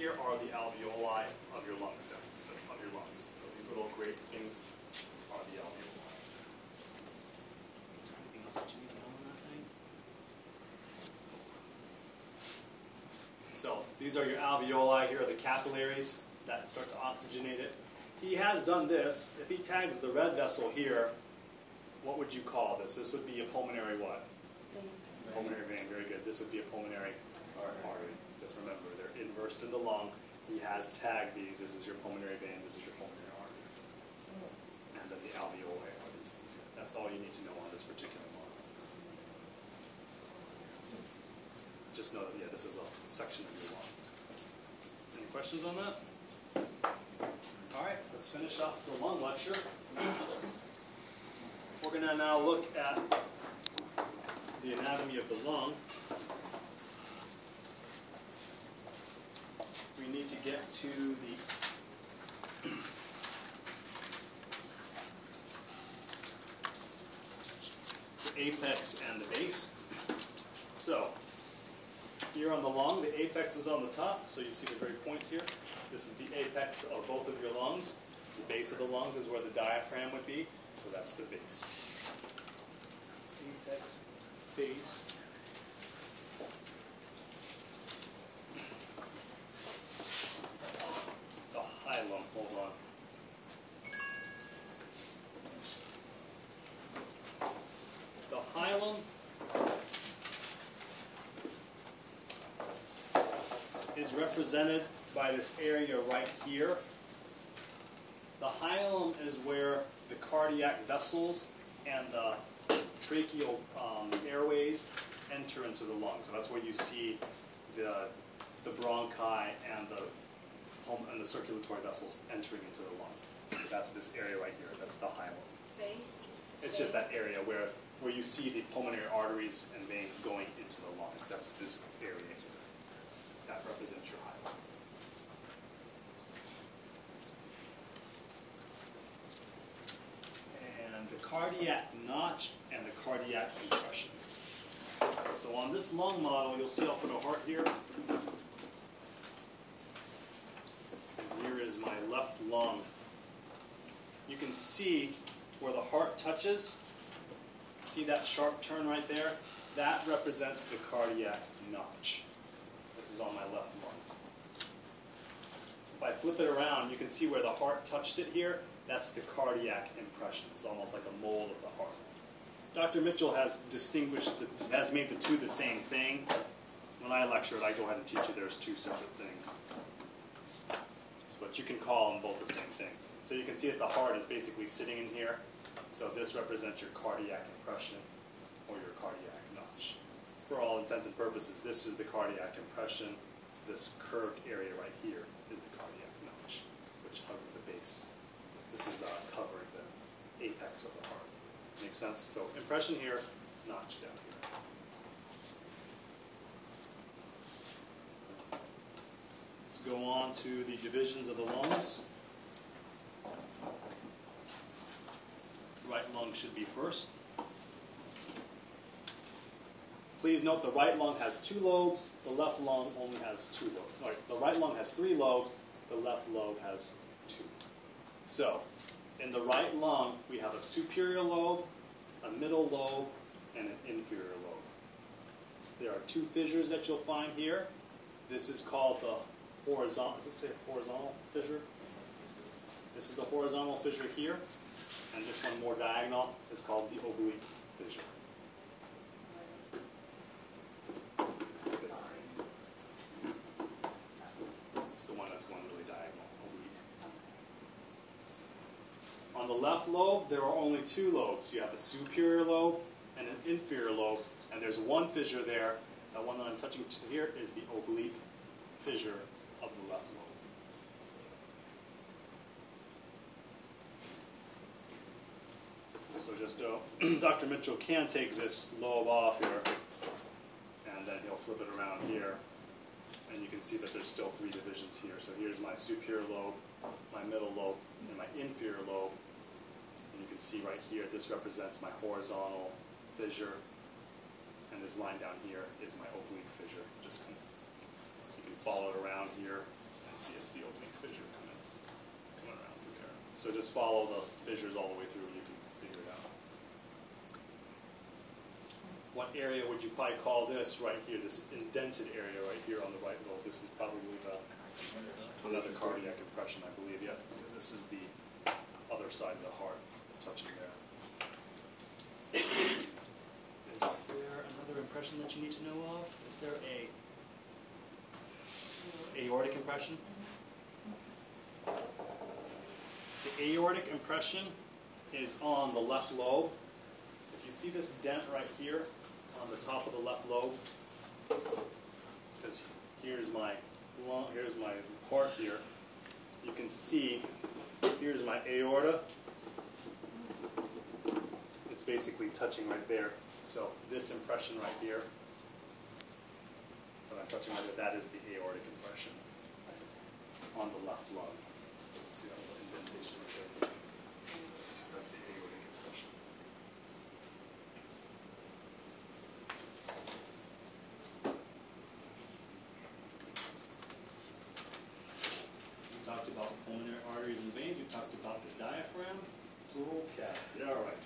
here are the alveoli of your lung cells, of your lungs. So these little gray things are the alveoli. Is there anything else that you need to know on that thing? So these are your alveoli. Here are the capillaries that start to oxygenate it. He has done this. If he tags the red vessel here, what would you call this? This would be a pulmonary what? Vein. Pulmonary vein, very good. This would be a pulmonary artery. Just remember, they're inversed in the lung. He has tagged these. This is your pulmonary vein, this is your pulmonary artery. And then the alveoli are these things here. That's all you need to know on this particular model. Just know that, yeah, this is a section of your lung. Any questions on that? All right, let's finish off the lung lecture. We're going to now look at the anatomy of the lung. We need to get to the apex and the base. So, here on the lung, the apex is on the top, so you see the very points here. This is the apex of both of your lungs. The base of the lungs is where the diaphragm would be, so that's the base. Apex, base. The hilum, hold on. The hilum is represented by this area right here. The hilum is where the cardiac vessels and the tracheal airways enter into the lungs. So that's where you see the bronchi and the circulatory vessels entering into the lung. So that's this area right here. That's the hilum. Space. It's just that area where you see the pulmonary arteries and veins going into the lungs. That's this area here. That represents your hilum. And the cardiac notch and the cardiac compression. So on this lung model, you'll see I'll put a heart here. And here is my left lung. You can see where the heart touches. See that sharp turn right there? That represents the cardiac notch. This is on my left lung. If I flip it around, you can see where the heart touched it here. That's the cardiac impression. It's almost like a mold of the heart. Dr. Mitchell has made the two the same thing. When I lectured, I go ahead and teach you there's two separate things. But you can call them both the same thing. So you can see that the heart is basically sitting in here. So this represents your cardiac impression or your cardiac notch. For all intents and purposes, this is the cardiac impression. This curved area right here is the cardiac notch, which hugs the base. This is covering the apex of the heart. Makes sense? So impression here, notch down here. Let's go on to the divisions of the lungs. Right lung should be first. Please note the right lung has 2 lobes, the left lung only has 2 lobes. Sorry, the right lung has 3 lobes, the left lobe has 2. So, in the right lung, we have a superior lobe, a middle lobe, and an inferior lobe. There are 2 fissures that you'll find here. This is called the horizontal, does it say horizontal fissure? This is the horizontal fissure here, and this one more diagonal is called the oblique fissure. It's the one that's going really diagonal, oblique. On the left lobe, there are only 2 lobes. You have a superior lobe and an inferior lobe, and there's one fissure there. That one that I'm touching here is the oblique fissure of the left lobe. So just Dr. Mitchell can take this lobe off here, and then he'll flip it around here, and you can see that there's still 3 divisions here. So here's my superior lobe, my middle lobe, and my inferior lobe. And you can see right here, this represents my horizontal fissure, and this line down here is my oblique fissure. Just kind of, so you can follow it around here. see it's the oblique fissure coming around through there. So just follow the fissures all the way through and you can figure it out. What area would you probably call this right here, this indented area right here on the right lobe? This is probably another cardiac impression, I believe, yeah, because this is the other side of the heart touching there. Is there another impression that you need to know of? Is there a aortic impression? The aortic impression is on the left lobe. If you see this dent right here on the top of the left lobe, because here's my heart here, you can see here's my aorta. It's basically touching right there. So this impression right here, that I'm touching right there, that is the aortic impression on the left lung. See that little indentation right there? That's the aortic impression. We talked about pulmonary arteries and veins. We talked about the diaphragm. Okay. Yeah, all right.